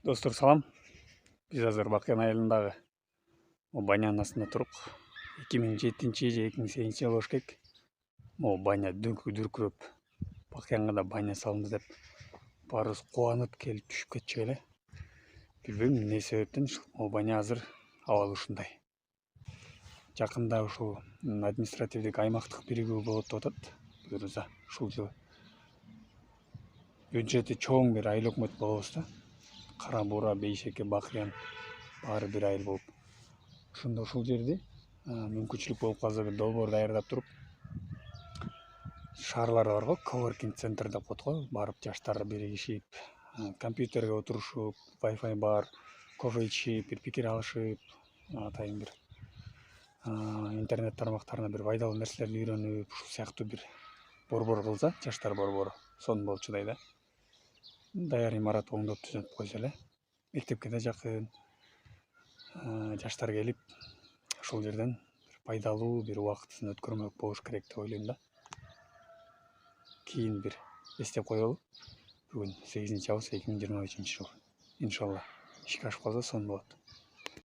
Достор салам. Биз азыр Бакыян айылындагы банянын астында турук. 2007 же 2008 жылы болуш керек. Могу баня дүркүрөп, Бакыянга да баня салынды деп баарыбыз кубанып келип түшүп кетчү эле. Билбейм эмне себептен могу баня азыр абалы ушундай. Жакында ушул административдик аймактык биригүү болот деп атат. Буюрса ушул жылы бюджети чоң бир айыл өкмөт болобуз да. Кара Буура, Бейшеке, Бакыян баары бир айыл болуп. Ошондо ушул жерде мүмкүнчүлүк болуп калса бир долбоор даярдап туруп, шаарлар бар го, коворкинг центр деп коет го, барып жаштар биригишип, компьютерге отурушуп, Wi-Fi бар, кофе ичип, бир пикир алышып, атайын бир интернет тармактарына бир пайдалуу нерселерди үйрөнүп, ушул сыяктуу бир борбор кылса, жаштар борбору, сонун болчудай да. Даяр имарат оңдоп түзөтүп койсо эле, мектепке да жакын, жаштар келип ошол жерден пайдалуу бир убактысын өткөрмөк болуш керек деп ойлойм да. Кийин бир эстеп коелу. Бүгүн 8-август 2023 жыл. Иншалла ишке ашып калса сонун болот.